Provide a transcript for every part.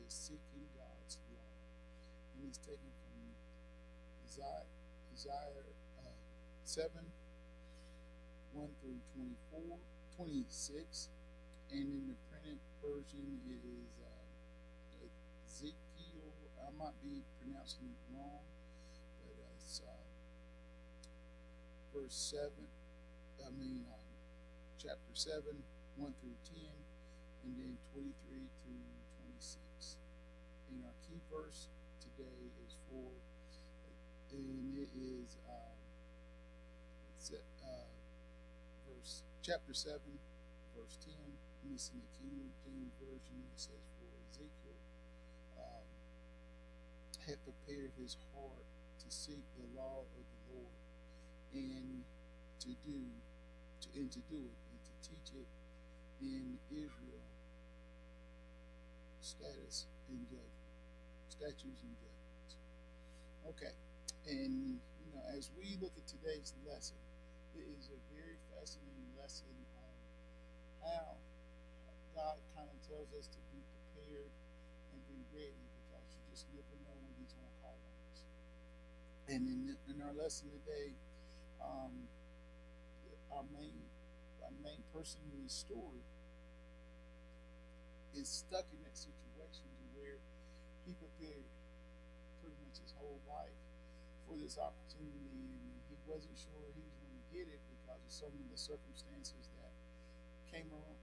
is seeking God's law. And it's taken from Isaiah 7 1 through 24, 26. And in the printed version, it is Ezekiel. I might be pronouncing it wrong, but it's verse 7. I mean, chapter 7, 1 through 10, and then 23 through 26. And our key verse today is and it is verse chapter 7, verse 10. And it's in the King James version. It says, "For Ezekiel um, had prepared his heart to seek the law of the Lord, and to do and to do it, and to teach it in Israel status and judgment, statutes and judgments." Okay, and as we look at today's lesson, it is a very fascinating lesson on how God kind of tells us to be prepared and be ready, because you just never know when He's going to call on us. And in our lesson today, um, our main person in the story is stuck in that situation to where he prepared pretty much his whole life for this opportunity, and he wasn't sure he was going to get it because of some of the circumstances that came around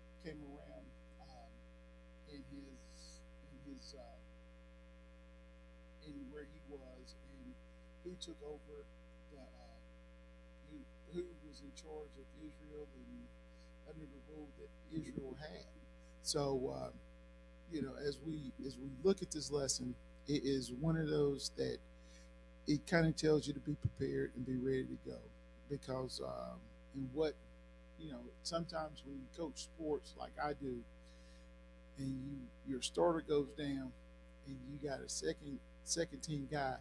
in where he was, and who took over the who was in charge of Israel and under the rule that Israel had. So as we look at this lesson, it is one of those that it kind of tells you to be prepared and be ready to go, because and what sometimes when you coach sports like I do, and your starter goes down, and you got a second team guy,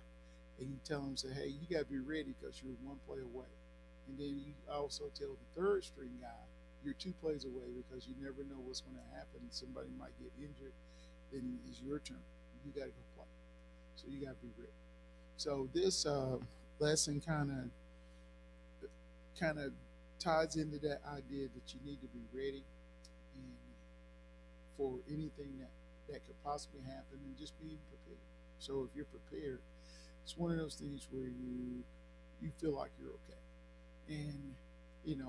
and you tell him, say, hey, you got to be ready because you're one play away. And then you also tell the third string guy, you're two plays away, because you never know what's going to happen. Somebody might get injured, then it's your turn. You got to go play. So you got to be ready. So this lesson kind of ties into that idea that you need to be ready and for anything that could possibly happen, and just being prepared. So if you're prepared, it's one of those things where you feel like you're okay. And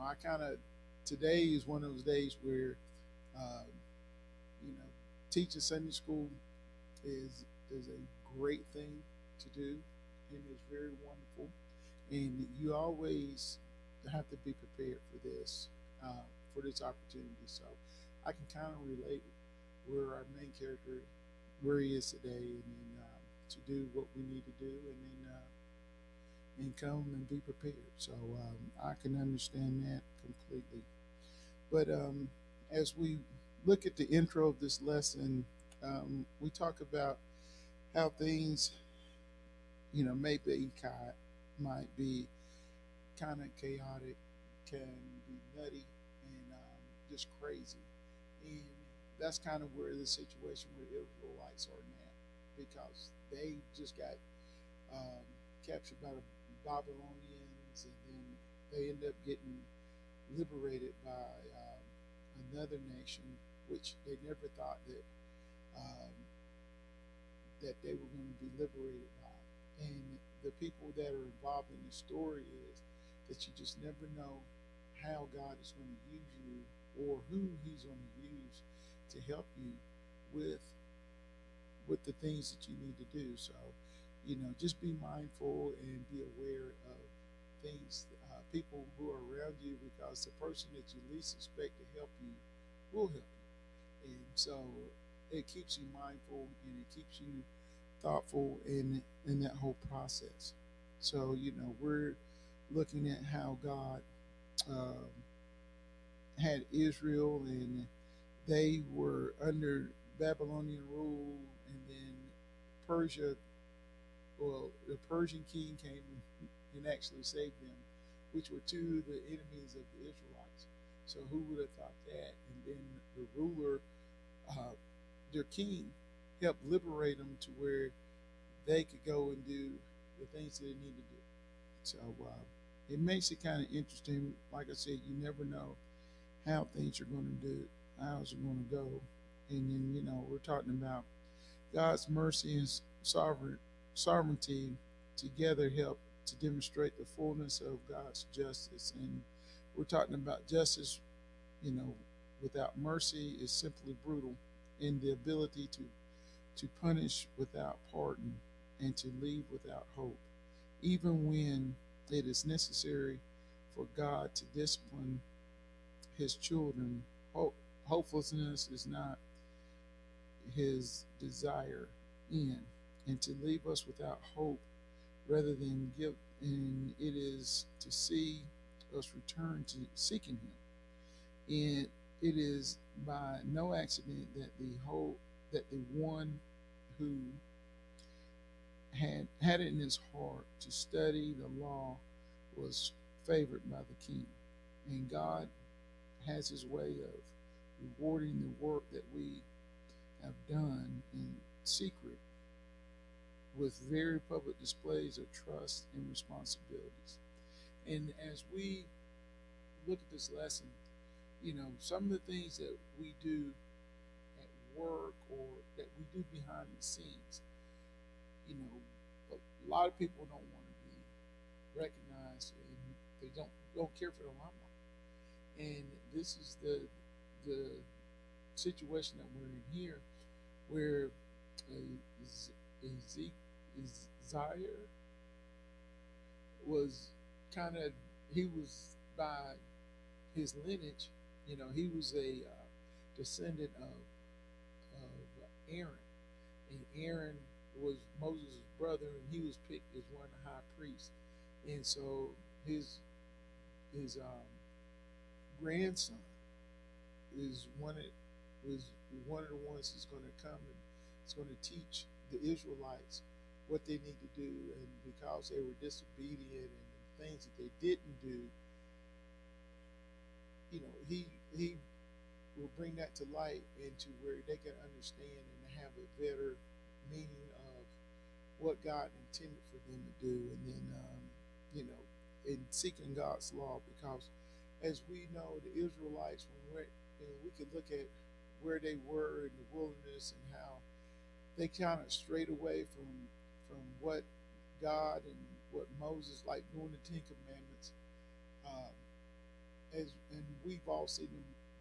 I kind of, today is one of those days where um, teaching Sunday school is a great thing to do, and it's very wonderful. And you always have to be prepared for this opportunity. So I can kind of relate where our main character, where he is today, and then to do what we need to do, and then and come and be prepared. So I can understand that completely. But as we look at the intro of this lesson, we talk about how things, might be kind of chaotic, can be nutty, and just crazy. And that's kind of where the situation where the Israelites are now, because they just got um, captured by the Babylonians, and then they end up getting liberated by another nation, which they never thought um, that they were going to be liberated by. And the people that are involved in the story is that you just never know how God is going to use you, or who He's going to use to help you with the things that you need to do. So, just be mindful and be aware of things, people who are around you, because the person that you least expect to help you will help you. And so it keeps you mindful, and it keeps you thoughtful in that whole process. So, we're looking at how God um, had Israel, and they were under Babylonian rule, and then Persia, well, the Persian king came and actually saved them, which were two of the enemies of the Israelites. So who would have thought that? And then the ruler, their king, help liberate them to where they could go and do the things that they need to do. So it makes it kind of interesting. Like I said, you never know how things are going to do, how it's going to go, and then we're talking about God's mercy and sovereignty together help to demonstrate the fullness of God's justice. And we're talking about justice, you know, without mercy is simply brutal, and the ability to punish without pardon and to leave without hope, even when it is necessary for God to discipline his children. Hopelessness is not his desire in, and to leave us without hope rather than give, and it is to see us return to seeking him. And it is by no accident that the one who had it in his heart to study the law was favored by the king. And God has his way of rewarding the work that we have done in secret with very public displays of trust and responsibilities. And as we look at this lesson, some of the things that we do at work or that we do behind the scenes, a lot of people don't want to be recognized, and they don't care for the limelight. And this is the situation that we're in here, where Ezekiel was he was by his lineage, he was a descendant of Aaron, and Aaron was Moses' brother, and he was picked as one of the high priests, and so his grandson was one of the ones that's going to come and is going to teach the Israelites what they need to do, and because they were disobedient and the things that they didn't do, he will bring that to light into where they can understand and have a better meaning of what God intended for them to do, and then in seeking God's law, because as we know, the Israelites, we could look at where they were in the wilderness and how they kind of strayed away from what God and what Moses, like doing the Ten Commandments. And we've all seen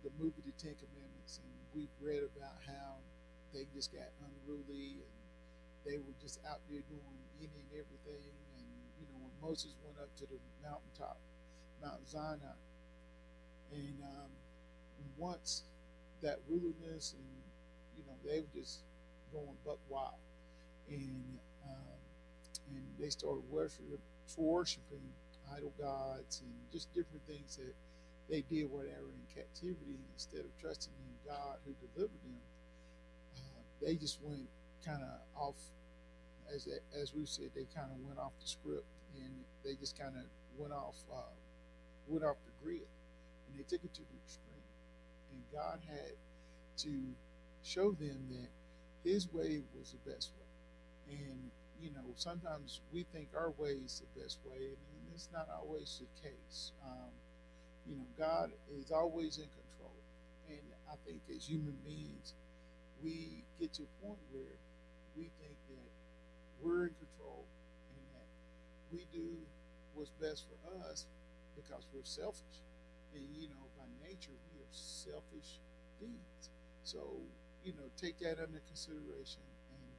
the movie The Ten Commandments, and we've read about how they just got unruly and they were just out there doing any and everything. And when Moses went up to the mountaintop, Mount Sinai, and once that rudeness, and they were just going buck wild, and they started worshiping idol gods and just different things that they did while they were in captivity. Instead of trusting in God who delivered them, they just went kind of off, as we said, they kind of went off the script, and they just kind of went off the grid, and they took it to the extreme. And God had to show them that his way was the best way. And sometimes we think our way is the best way, and it's not always the case. God is always in control, and I think as human beings, we get to a point where we think that we're in control and that we do what's best for us because we're selfish. And by nature, we are selfish beings. So take that under consideration, and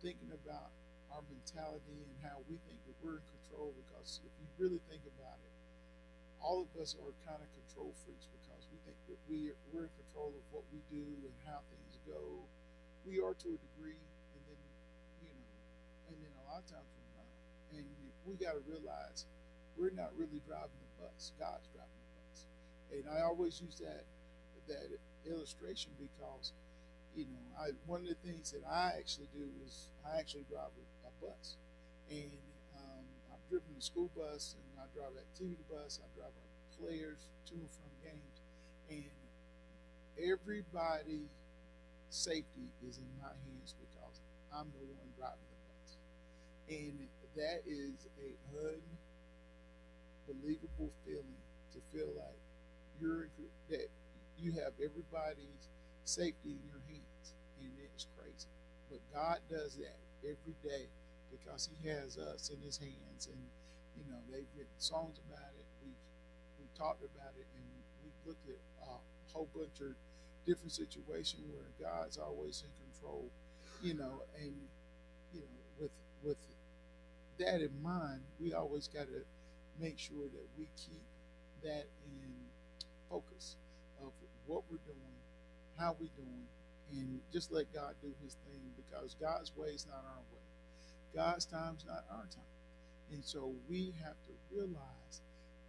thinking about our mentality and how we think that we're in control, because if you really think about it, all of us are kind of control freaks, because we think that we're in control of what we do and how things go. We are to a degree, and then a lot of times we're not. And we got to realize we're not really driving the bus. God's driving the bus. And I always use that illustration because one of the things that I actually do is I actually drive a bus, and I've driven the school bus, and I drive activity bus. I drive our players to and from games, and everybody safety is in my hands because I'm the one driving the bus. And that is a unbelievable feeling to feel like that you have everybody's safety in your hands, and it's crazy. But God does that every day because He has us in His hands, and they've written songs about it. We talked about it, and we looked at a whole bunch of different situations where God's always in control. And with that in mind, we always got to make sure that we keep that in focus of what we're doing, how we're doing, and just let God do His thing because God's way is not our way. God's time's not our time. And so we have to realize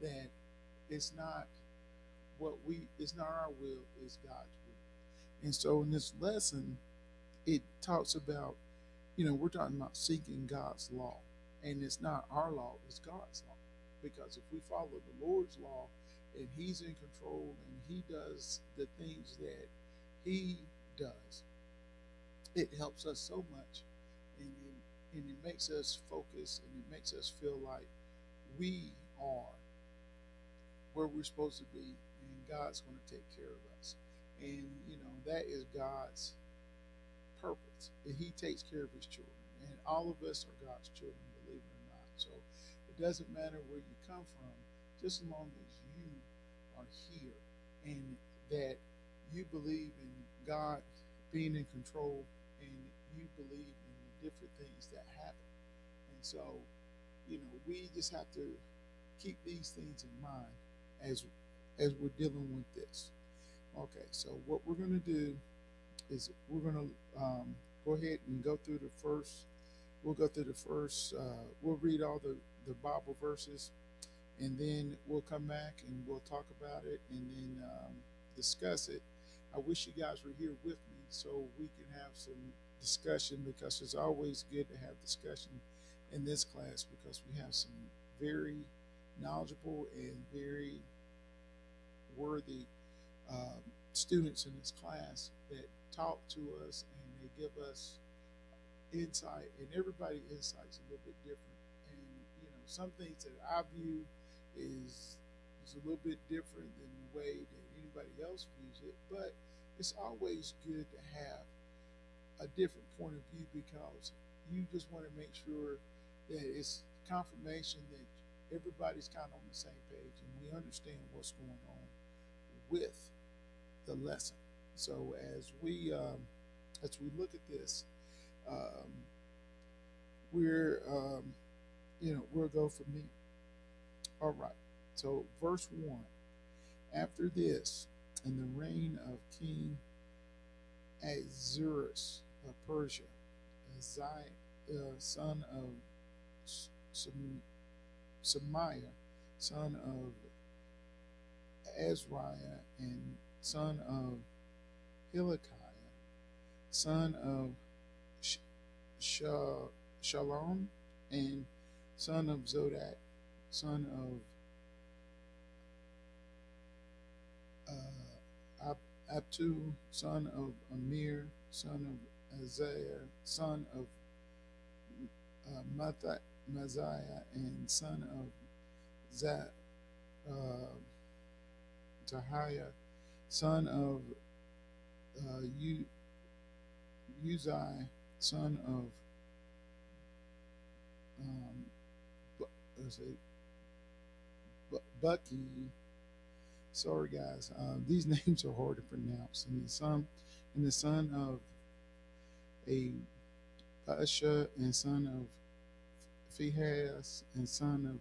that it's not it's not our will, it's God's will. And so in this lesson, it talks about, we're talking about seeking God's law. And it's not our law, it's God's law. Because if we follow the Lord's law and He's in control and He does the things that He does, it helps us so much. And it makes us focus, and it makes us feel like we are where we're supposed to be, and God's going to take care of us. And, that is God's purpose. And He takes care of His children. And all of us are God's children, believe it or not. So it doesn't matter where you come from, just as long as you are here and that you believe in God being in control and you believe in the different things that happen. And so, we just have to keep these things in mind as we're dealing with this. Okay, so what we're going to do is we're going to go ahead and go through the first. We'll go through the first. We'll read all the Bible verses, and then we'll come back and we'll talk about it and then discuss it. I wish you guys were here with me so we can have some discussion because it's always good to have discussion in this class because we have some very knowledgeable and very worthy students in this class that talk to us and they give us insight, and everybody's insight is a little bit different. And some things that I view is a little bit different than the way that anybody else views it, but it's always good to have a different point of view because you just want to make sure that it's confirmation that everybody's kind of on the same page and we understand what's going on with the lesson. So as we look at this, we'll go from there. All right. So verse 1. After this, in the reign of King Ahasuerus of Persia, Uzziah, son of Shemaiah, son of Azariah, and son of Hilkiah, son of Shalom, and son of Zodak, son of Abtu, son of Amir, son of Isaiah, son of Maziah, and son of Tahiah, son of Uzziah, son of Bucky. Sorry, guys. These names are hard to pronounce. And the son of Asha, and son of Phinehas, and son of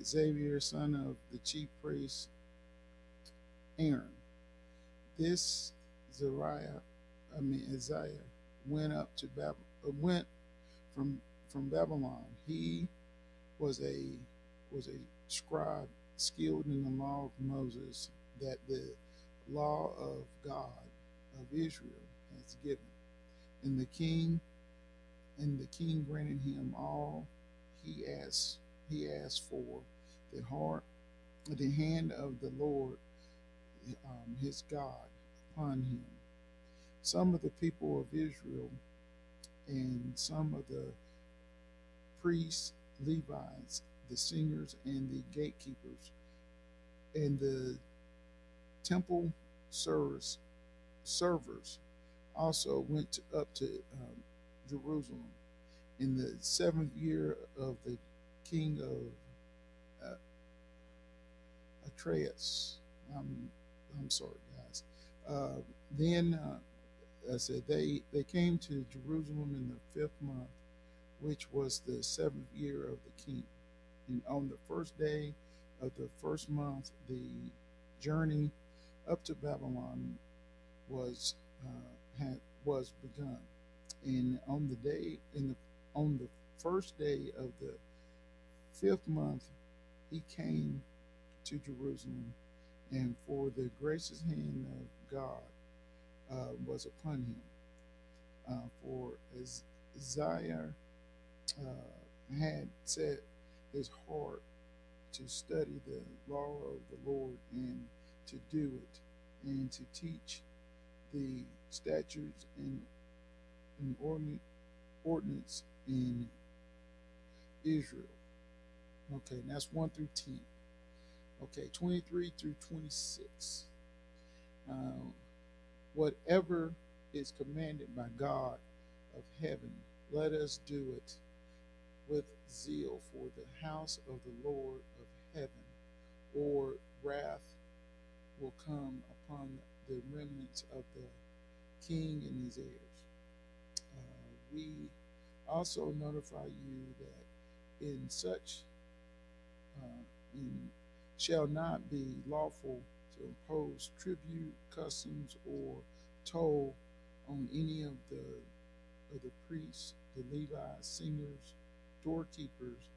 Xavier, son of the chief priest Aaron. This Isaiah went up to went from Babylon. He was a scribe skilled in the law of Moses, that the law of God of Israel has given. And the king granted him all he asked for. The hand of the Lord his God upon him. some of the people of Israel and some of the priests, Levites, the singers, and the gatekeepers, and the temple servers also went up to Jerusalem in the 7th year of the king of Atreus. I'm sorry, guys. Then I said they came to Jerusalem in the 5th month, which was the 7th year of the king. And on the first day of the 1st month, the journey up to Babylon was was begun. And on the first day of the 5th month, he came to Jerusalem, and for the gracious hand of God was upon him. For as Isaiah had set his heart to study the law of the Lord and to do it, and to teach the statutes and ordinance in Israel. Okay, and that's 1 through 10. Okay, 23 through 26. Whatever is commanded by God of heaven, let us do it with zeal, for the house of the Lord of heaven, or wrath will come upon the remnants of the king and his heirs. We also notify you that in such shall not be lawful to impose tribute, customs, or toll on any of the priests, the Levites, singers, doorkeepers,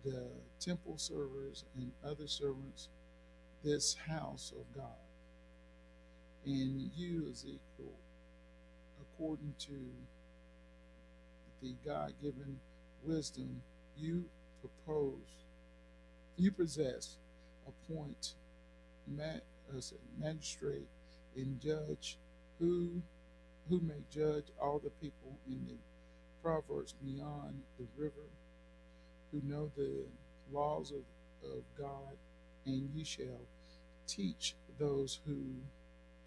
the temple servers, and other servants, this house of God. And you, Ezekiel, according to the God-given wisdom you possess, appoint magistrate and judge who may judge all the people in the province beyond the river, who know the laws of God, and you shall teach those who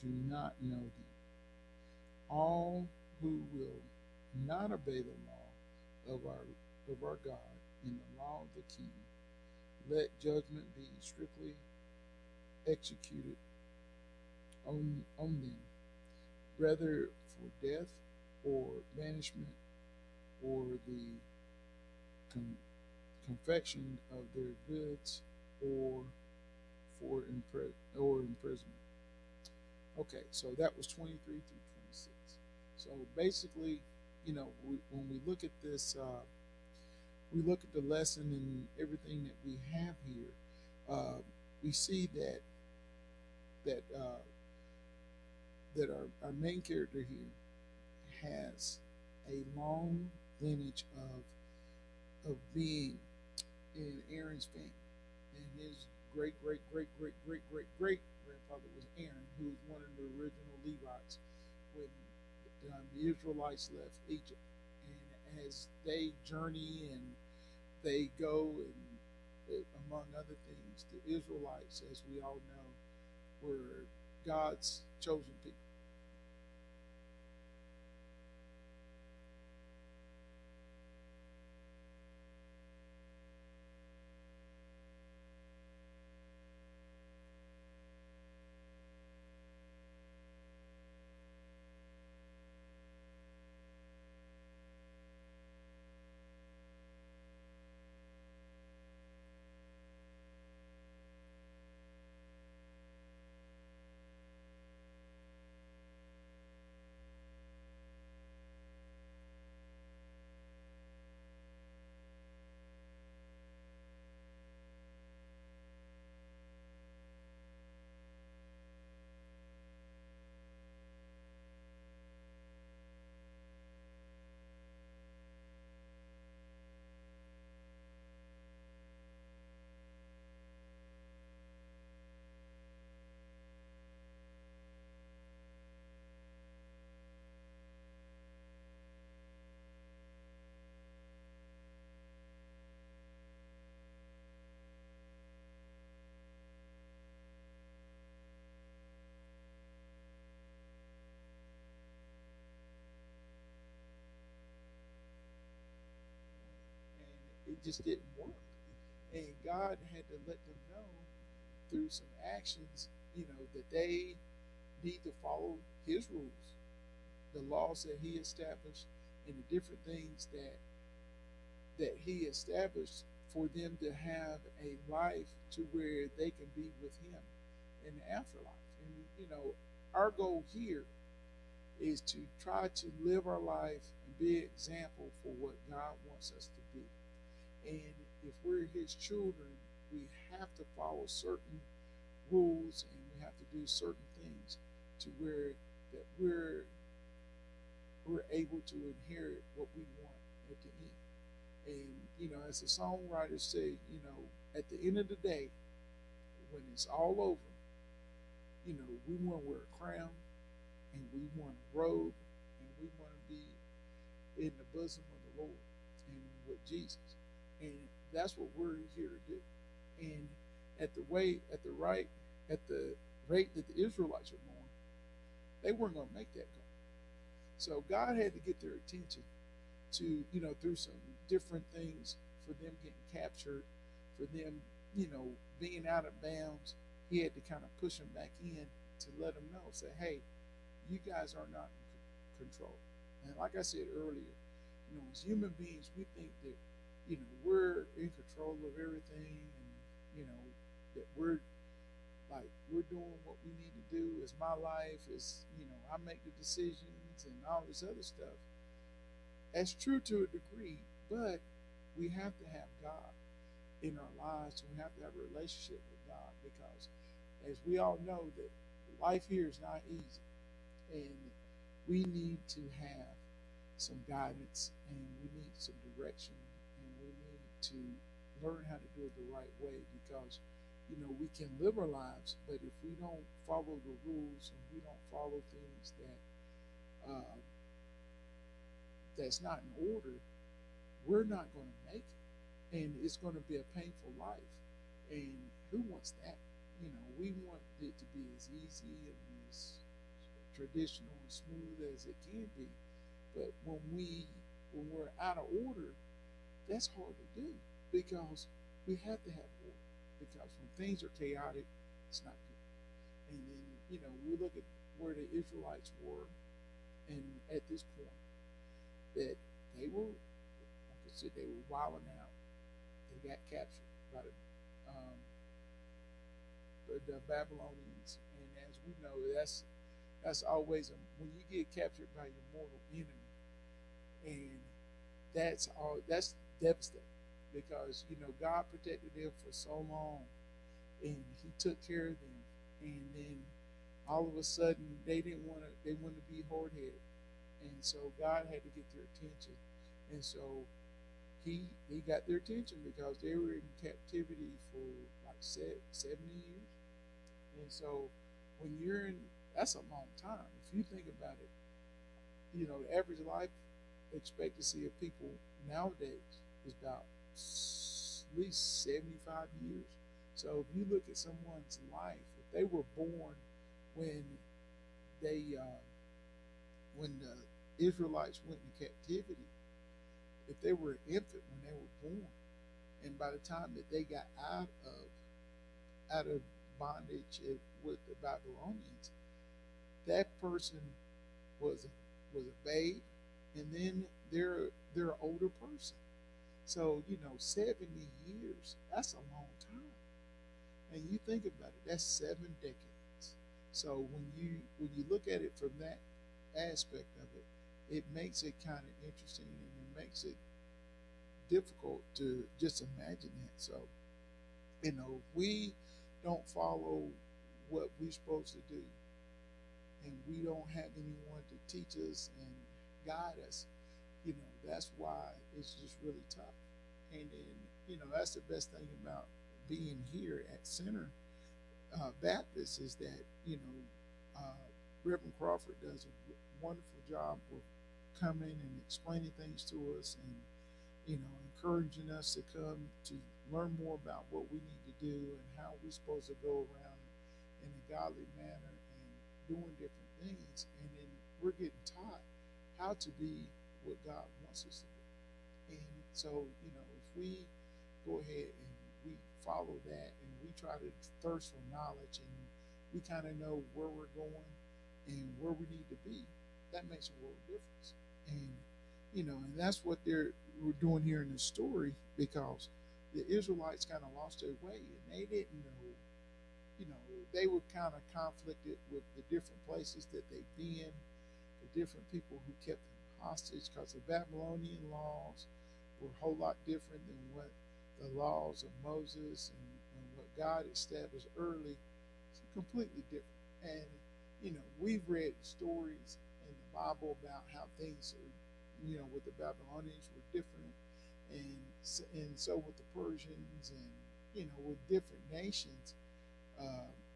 do not know them. All who will not obey the law of our God and the law of the king, let judgment be strictly executed on them, whether for death or banishment or the confection of their goods or for imprisonment. Okay, so that was 23 through 26. So basically, when we look at this, we look at the lesson and everything that we have here. We see that our main character here has a long lineage of being in Aaron's family, and his great grandfather was Aaron, who was one of the original Levites when the Israelites left Egypt. And as they journey and they go, and among other things, the Israelites, as we all know, were God's chosen people. just didn't work. And God had to let them know through some actions, that they need to follow His rules, the laws that He established, and the different things that He established for them to have a life to where they can be with Him in the afterlife. And our goal here is to try to live our life and be an example for what God wants us to be. And if we're His children, we have to follow certain rules and we have to do certain things to where that we're able to inherit what we want at the end. And as the songwriters say, at the end of the day, when it's all over, we want to wear a crown and we want a robe and we want to be in the bosom of the Lord and with Jesus. And that's what we're here to do. And at the rate that the Israelites are going, they weren't going to make that goal. So God had to get their attention to, through some different things, for them getting captured, for them, being out of bounds. He had to kind of push them back in to let them know, say, hey, you guys are not in control. And like I said earlier, as human beings, we think that, we're in control of everything, and, that we're doing what we need to do. It's my life. It's, I make the decisions and all this other stuff. That's true to a degree, but we have to have God in our lives. We have to have a relationship with God, because as we all know, that life here is not easy, and we need to have some guidance, and we need some direction, and we need to learn how to do it the right way, because we can live our lives, but if we don't follow the rules and we don't follow things that's not in order, we're not going to make it, and it's going to be a painful life. And who wants that? We want it to be as easy and as traditional and smooth as it can be. But when we're out of order, that's hard to do, because we have to have order. Because when things are chaotic, it's not good. And then, we look at where the Israelites were, and at this point, that they were, like I said, they were wilding out. They got captured by the Babylonians, and as we know, that's always when you get captured by your mortal enemy, and that's devastating, because God protected them for so long, and He took care of them, and then all of a sudden they wanted to be hard-headed, and so God had to get their attention, and so He got their attention, because they were in captivity for like 70 years. And so when you're in, that's a long time. If you think about it, the average life expectancy of people nowadays is about at least 75 years. So if you look at someone's life, if they were born when the Israelites went in captivity, if they were an infant when they were born, and by the time that they got out of bondage with the Babylonians, that person was a babe, and then they're an older person. So 70 years, that's a long time. And you think about it, that's 7 decades. So when you look at it from that aspect of it, it makes it kind of interesting, and it makes it difficult to just imagine that. So if we don't follow what we're supposed to do, and we don't have anyone to teach us and guide us, that's why it's just really tough. And then that's the best thing about being here at Center Baptist, is that Reverend Crawford does a wonderful job of coming and explaining things to us, and encouraging us to come to learn more about what we need to do and how we're supposed to go around in a godly manner and doing different things. And then we're getting taught how to be what God wants us to be. And so, if we go ahead and we follow that and we try to thirst for knowledge and we kind of know where we're going and where we need to be, that makes a world of difference. And and that's what we're doing here in this story, because the Israelites kind of lost their way and they didn't know. They were kind of conflicted with the different places that they've been, the different people who kept them hostage, because the Babylonian laws were a whole lot different than what the laws of Moses and what God established early. It's completely different. And we've read stories in the Bible about how things are, with the Babylonians were different, and so with the Persians, and with different nations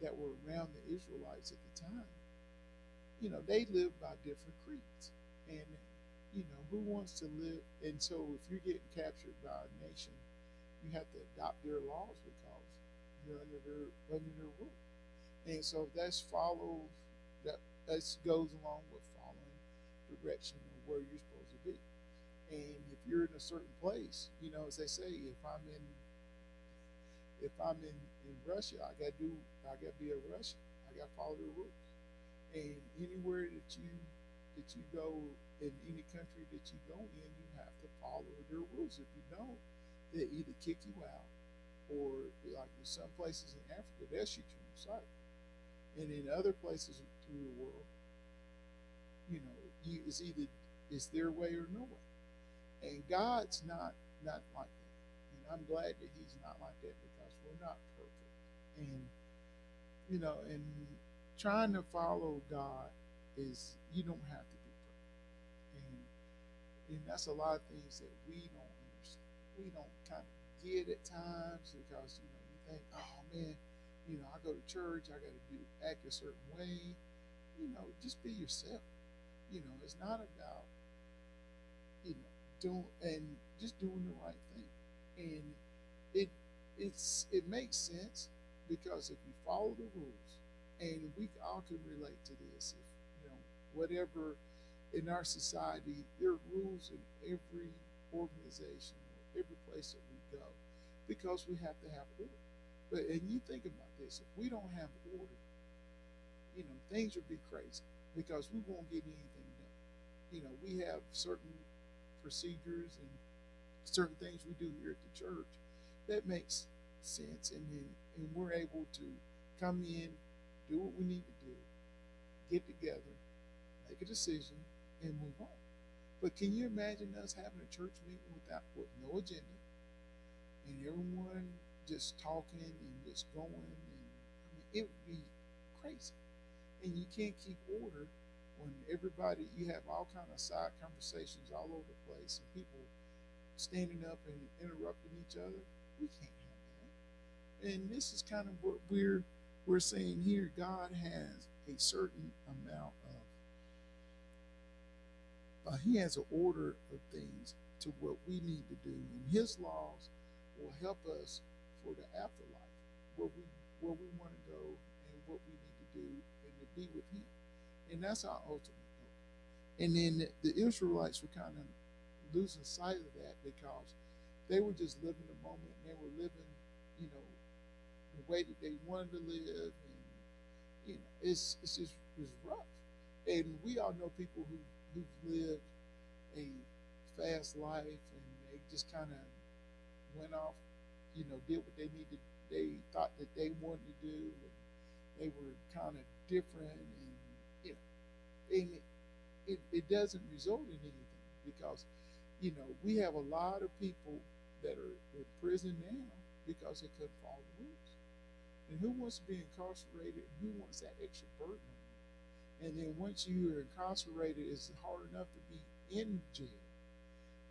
that were around the Israelites at the time. They lived by different creeds, and who wants to live? And so if you're getting captured by a nation, you have to adopt their laws because you're under their rule. And so that goes along with following direction of where you're supposed to be. And if you're in a certain place, as they say, if I'm in Russia, I gotta be a Russian. I gotta follow the rules. And anywhere that you go, in any country that you go in, you have to follow their rules. If you don't, they either kick you out, or like in some places in Africa, they'll shoot you on sight. And in other places through the world, it's their way or no way. And God's not like that. And I'm glad that He's not like that, because we're not perfect. And and trying to follow God is, you don't have to be perfect. And that's a lot of things that we don't understand. We don't kind of get at times, because you think, oh man, I go to church, I got to act a certain way. Just be yourself. It's not about just doing the right thing. And it makes sense, because if you follow the rules, and we all can relate to this, if whatever in our society, there are rules in every organization or every place that we go, because we have to have order. And you think about this: if we don't have order, things would be crazy, because we won't get anything done. We have certain procedures and certain things we do here at the church that makes sense, and we're able to come in, do what we need to do, get together, make a decision, and move on. But can you imagine us having a church meeting with no agenda, and everyone just talking and just going? And it would be crazy. And you can't keep order when you have all kind of side conversations all over the place, and people standing up and interrupting each other. We can't have that. And this is kind of what we're saying here. God has a certain amount of He has an order of things to what we need to do, and His laws will help us for the afterlife, where we want to go and what we need to do, and to be with Him. And that's our ultimate goal. And then the Israelites were kind of losing sight of that, because they were just living the moment, and they were living, the way that they wanted to live, and it's rough. And we all know people who've lived a fast life, and they just kind of went off, did what they thought that they wanted to do, and they were kind of different, and it doesn't result in anything, because we have a lot of people that are in prison now because they couldn't follow the rules. And who wants to be incarcerated, and who wants that extra burden on you? And then once you are incarcerated, it's hard enough to be in jail,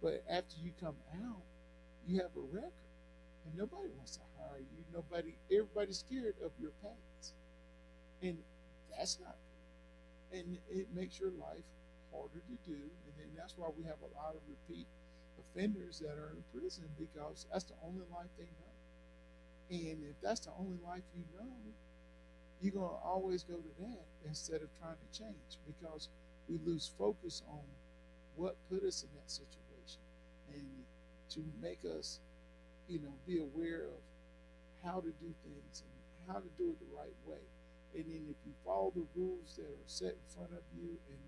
but after you come out, you have a record, and nobody wants to hire you. Everybody's scared of your past, and that's not good. And it makes your life harder to do. And then that's why we have a lot of repeat offenders that are in prison, because that's the only life they know. And if that's the only life you know, you're going to always go to that instead of trying to change, because we lose focus on what put us in that situation, and to make us be aware of how to do things and how to do it the right way. And then if you follow the rules that are set in front of you and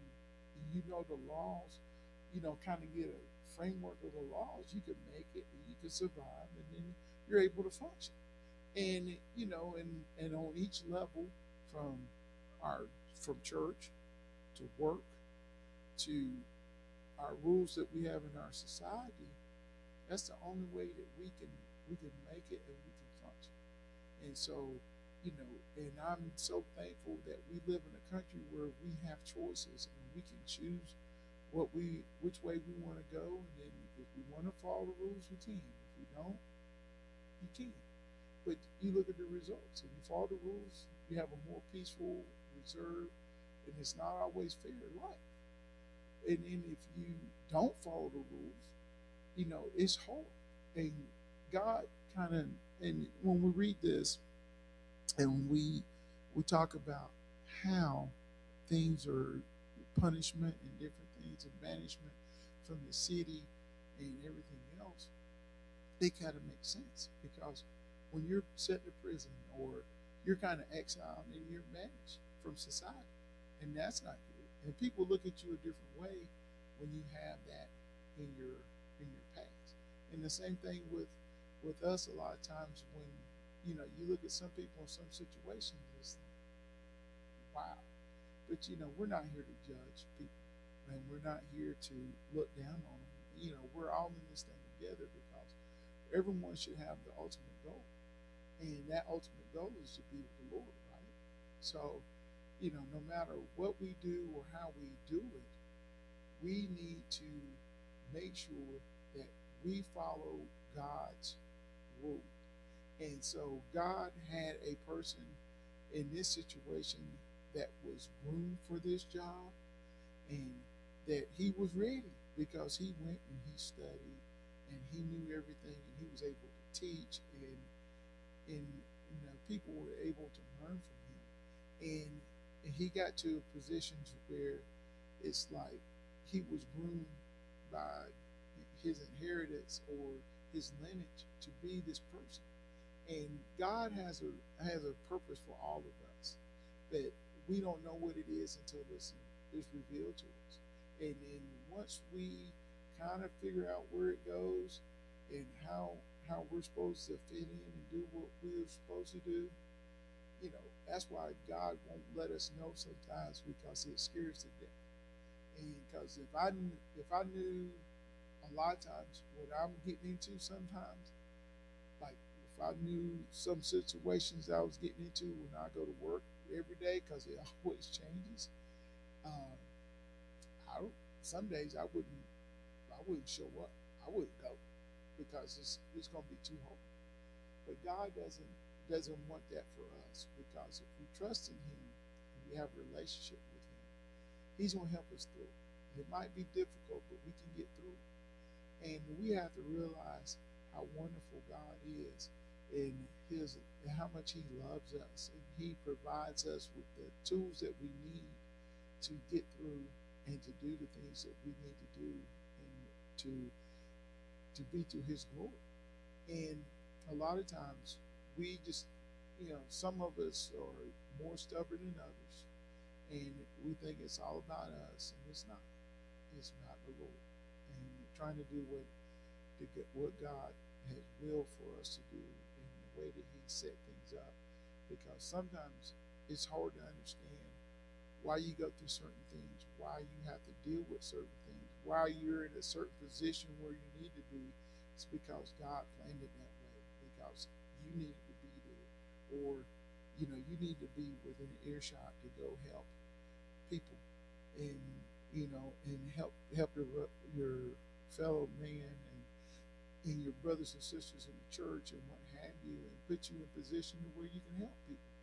you know the laws, kind of get a framework of the laws, you can make it and you can survive and then you're able to function. And and on each level from our from church to work to our rules that we have in our society, that's the only way that we can make it and we can function. And so, and I'm so thankful that we live in a country where we have choices and we can choose which way we want to go. And then if we want to follow the rules, we can. If we don't, you can. But you look at the results. If you follow the rules, you have a more peaceful, reserved, and it's not always fair life. And then if you don't follow the rules, it's hard. And God kind of, and when we read this and we talk about how things are punishment and different things and banishment from the city and everything else, they kind of make sense because when you're set to prison or you're kind of exiled and you're banished from society, and that's not good. And people look at you a different way when you have that in your past. And the same thing with us a lot of times when you look at some people in some situations, it's like, wow. But we're not here to judge people, and we're not here to look down on them. We're all in this thing together because everyone should have the ultimate goal, and that ultimate goal is to be with the Lord, right? So, no matter what we do or how we do it, we need to make sure that we follow God's rule. And so God had a person in this situation that was groomed for this job and that he was ready because he went and he studied and he knew everything and he was able to teach and people were able to learn from him. And he got to a position to where it's like he was groomed by his inheritance or his lineage to be this person. And God has a purpose for all of us, but we don't know what it is until it's revealed to us. And then once we kind of figure out where it goes and how we're supposed to fit in and do what we're supposed to do, that's why God won't let us know sometimes because it scares to death. And because if I knew a lot of times what I'm getting into sometimes, like if I knew some situations that I was getting into when I go to work every day, because it always changes, some days I wouldn't show up. I wouldn't go because it's going to be too hard. But God doesn't want that for us, because if we trust in Him and we have a relationship with Him, He's going to help us through. It might be difficult, but we can get through. And we have to realize how wonderful God is and how much He loves us, and He provides us with the tools that we need to get through and to do the things that we need to do and to be to His glory. And a lot of times we just, some of us are more stubborn than others, and we think it's all about us, and it's not. It's about the Lord and trying to do what God has willed for us to do in the way that He set things up. Because sometimes it's hard to understand why you go through certain things, why you have to deal with certain things, why you're in a certain position where you need to be. It's because God planned it that way, because you needed to be there, or you need to be within earshot to go help people and and help your fellow man and your brothers and sisters in the church and what have you, and put you in a position where you can help people,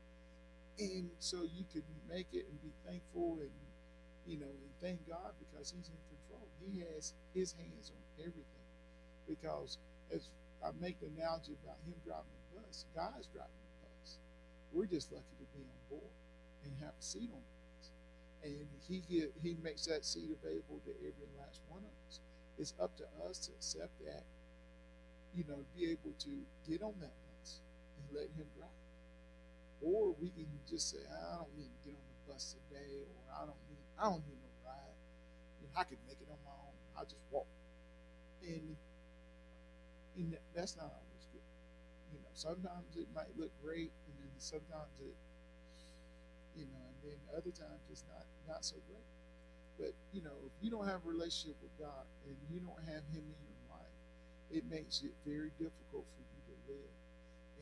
and so you can make it and be thankful and and thank God because He's in control. He has His hands on everything. Because as I make the analogy about Him driving the bus, God's driving the bus. We're just lucky to be on board and have a seat on the bus. And He makes that seat available to every last one of us. It's up to us to accept that be able to get on that bus and let him drive. Or we can just say, I don't need to get on the bus today, or I don't need no ride. I can make it on my own. I'll just walk. And that's not always good. Sometimes it might look great, and then sometimes and then other times it's not so great. But if you don't have a relationship with God and you don't have Him in your life, it makes it very difficult for you to live.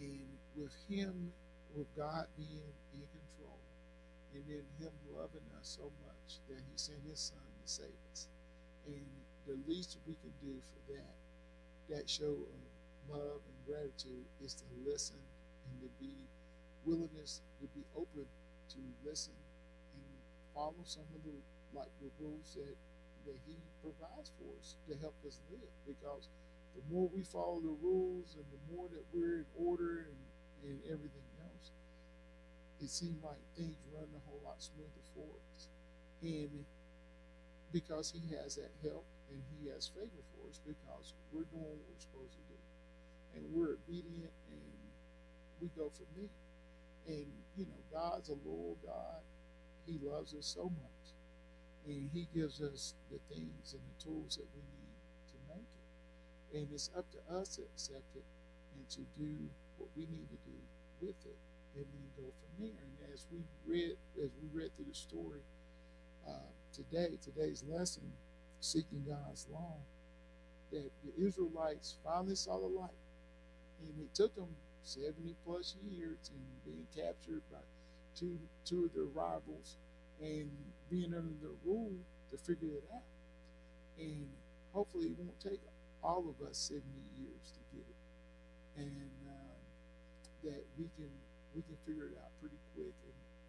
And with God being in control, and then Him loving us so much that He sent His Son to save us, and the least we can do for that show of love and gratitude is to listen and to be willingness to be open to listen and follow some of the rules that He provides for us to help us live. Because the more we follow the rules and the more that we're in order and everything else, it seems like things run a whole lot smoother for us. And because He has that help and He has favor for us, because we're doing what we're supposed to do. And we're obedient, and we go from there. And, God's a loyal God. He loves us so much. And He gives us the things and the tools that we need to make it. And it's up to us to accept it and to do what we need to do with it, and then go from there. And as we read through the story today's lesson, Seeking God's Law, that the Israelites finally saw the light. And it took them 70 plus years and being captured by two of their rivals and being under their rule to figure it out. And hopefully it won't take all of us 70 years to get it. And that we can figure it out pretty quick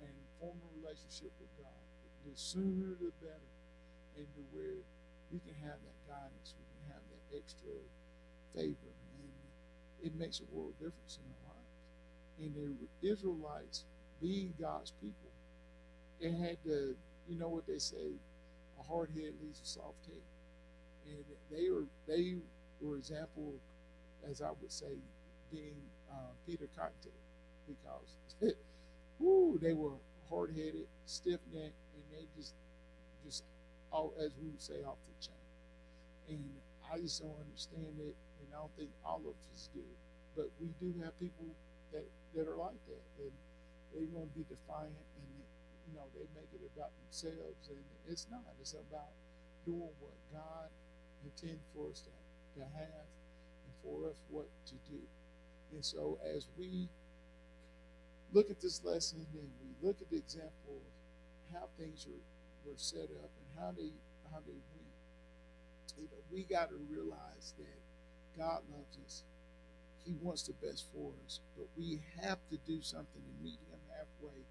and form a relationship with God. The sooner the better. And to where we can have that guidance, we can have that extra favor, and it makes a world difference in our lives. And the Israelites, being God's people, they had to, what they say, a hard head leaves a soft tail. And they were example, as I would say, being Peter Cottontail, because they were hard-headed, stiff-necked, and they just all, as we would say, off the chain. And I just don't understand it, and I don't think all of us do. But we do have people that are like that, and they want to be defiant, and they make it about themselves, and it's not. It's about doing what God intended for us to have, and for us what to do. And so as we look at this lesson and we look at the example of how things were set up and how they went, we got to realize that God loves us. He wants the best for us, but we have to do something to meet Him halfway,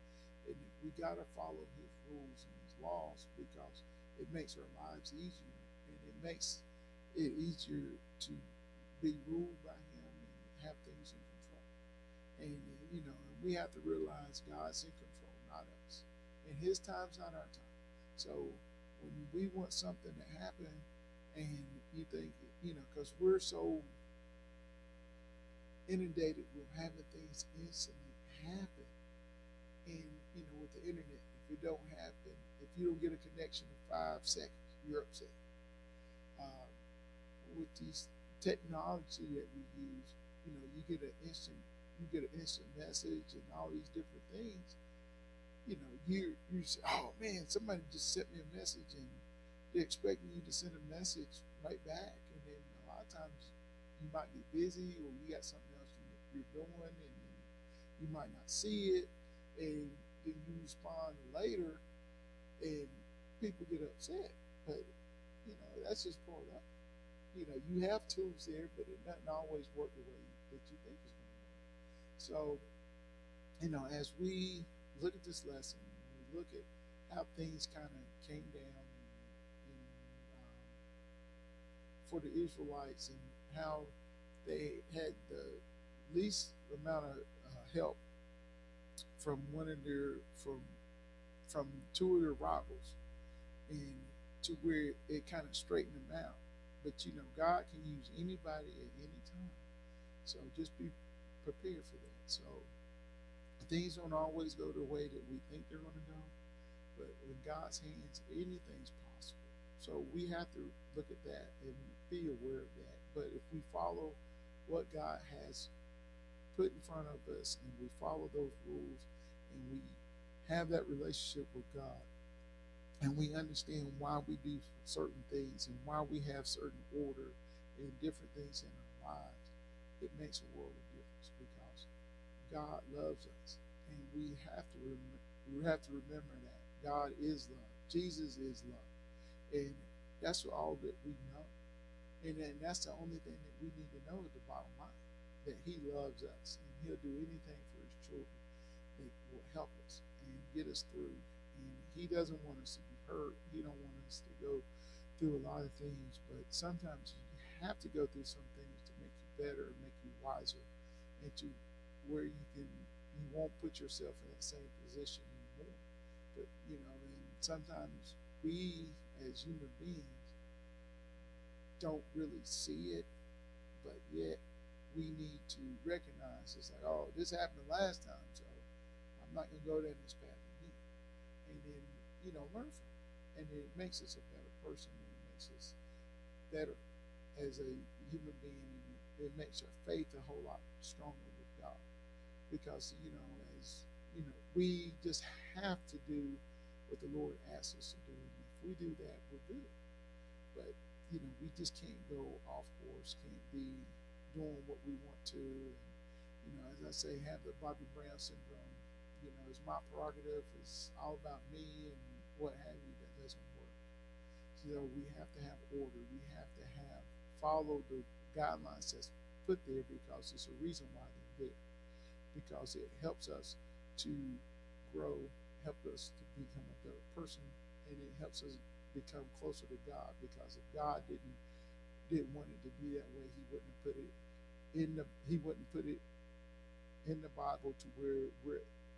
and we got to follow His rules and His laws, because it makes our lives easier, and it makes it easier to be ruled by Him and have things in control. And we have to realize God's in control, not us. And His time's not our time. So when we want something to happen, and you think, because we're so inundated with having things instantly happen, and with the internet, if it don't happen, if you don't get a connection in 5 seconds, you're upset. With these technology that we use, you get an instant message and all these different things. You say, oh man, somebody just sent me a message, and they're expecting you to send a message right back, and then a lot of times you might be busy, or you got something else you're doing, and you might not see it, and then you respond later, and people get upset. But that's just part of it. You have tools there, but it doesn't always work the way that you think it's going to work. So, as we look at this lesson, we look at how things kind of came down for the Israelites, and how they had the least amount of help from from two of their rivals, and to where it kind of straightened them out. But God can use anybody at any time. So just be prepared for that. So things don't always go the way that we think they're going to go, but in God's hands, anything's possible. So we have to look at that and be aware of that. But if we follow what God has put in front of us and we follow those rules and we have that relationship with God and we understand why we do certain things and why we have certain order and different things in our lives, it makes a world of difference because God loves us, and we have to remember that God is love. Jesus is love, and that's all that we know. And then that's the only thing that we need to know at the bottom line, that He loves us and He'll do anything for His children that will help us and get us through. And He doesn't want us to be hurt. He don't want us to go through a lot of things, but sometimes you have to go through some things to make you better, make you wiser, and to where you won't put yourself in that same position anymore. But and sometimes we as human beings don't really see it, but yet we need to recognize it's like, oh, this happened last time, so I'm not going to go down this path again. And then learn from it, and it makes us a better person, and it makes us better as a human being, and it makes our faith a whole lot stronger with God. Because we just have to do what the Lord asks us to do, and if we do that, we're good. But we just can't go off course, can't be doing what we want to, and as I say, have the Bobby Brown syndrome. It's my prerogative. It's all about me and what have you. That doesn't work. So we have to have order. We have to follow the guidelines that's put there because it's a reason why they're there. Because it helps us to grow, help us to become a better person, and it helps us become closer to God. Because if God didn't want it to be that way, He wouldn't put it in the Bible to where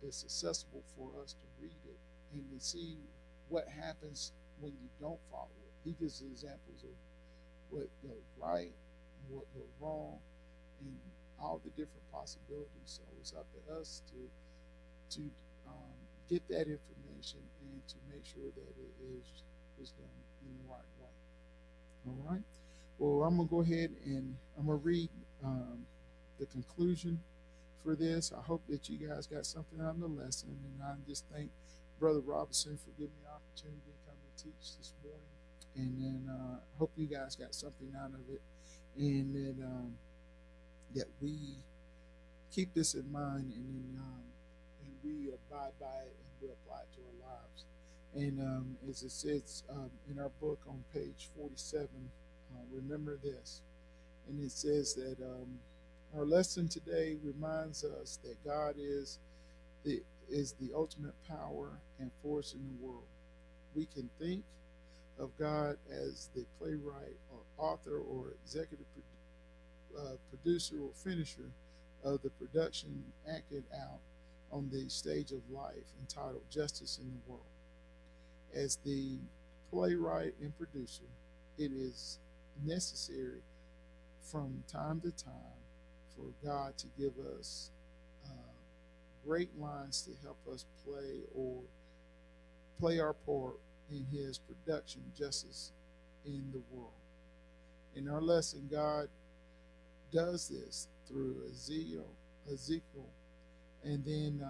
it's accessible for us to read it and to see what happens when you don't follow it. He gives examples of what goes right and what goes wrong, and all the different possibilities. So it's up to us to get that information and to make sure that it is done in the right way. All right. Well, I'm gonna go ahead and I'm gonna read the conclusion for this. I hope that you guys got something out of the lesson, and I just thank Brother Robinson for giving me the opportunity to come and teach this morning. And then hope you guys got something out of it, and then that we keep this in mind, and we abide by it, and we apply it to our lives. And as it says in our book on page 47, remember this. And it says that our lesson today reminds us that God is the ultimate power and force in the world. We can think of God as the playwright or author or executive producer or finisher of the production acted out on the stage of life entitled Justice in the World. As the playwright and producer, it is necessary from time to time for God to give us great lines to help us play our part in His production justice in the world. In our lesson, God does this through Ezekiel, and then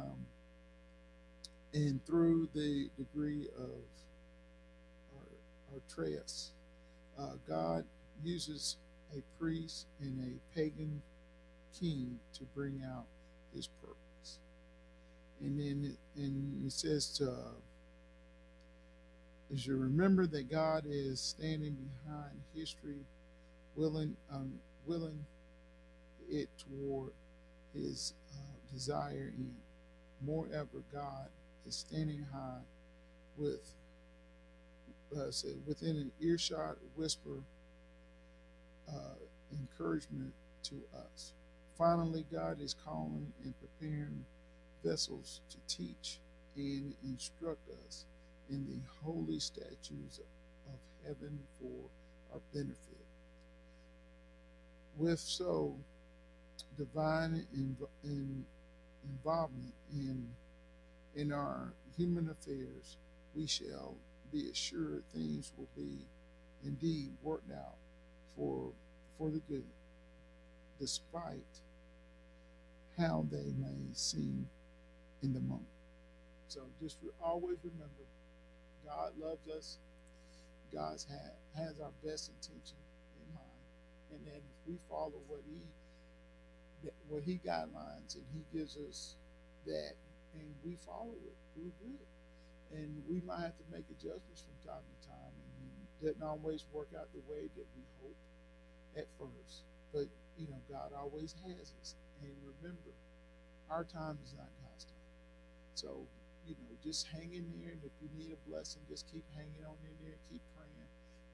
and through the degree of Artreus. God uses a priest and a pagan king to bring out His purpose. And then it says as you remember that God is standing behind history, willing it toward His desire end. Moreover, God is standing high within an earshot whisper encouragement to us. Finally, God is calling and preparing vessels to teach and instruct us in the holy statutes of heaven for our benefit. divine involvement in our human affairs, we shall be assured things will be indeed worked out for the good, despite how they may seem in the moment. So just always remember, God loves us. God has our best intention in mind, and then if we follow what he guidelines and he gives us that, and we follow it, we're good. And we might have to make adjustments from time to time, and it doesn't always work out the way that we hope at first. But God always has us. And remember, our time is not God's time. So, just hang in there, and if you need a blessing, just keep hanging on in there, keep praying,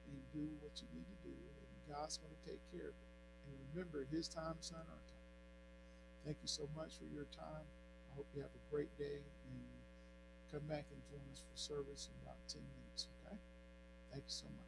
and do what you need to do, and God's going to take care of it. And remember, his time is not our time. Thank you so much for your time. I hope you have a great day, and come back and join us for service in about 10 minutes, okay? Thank you so much.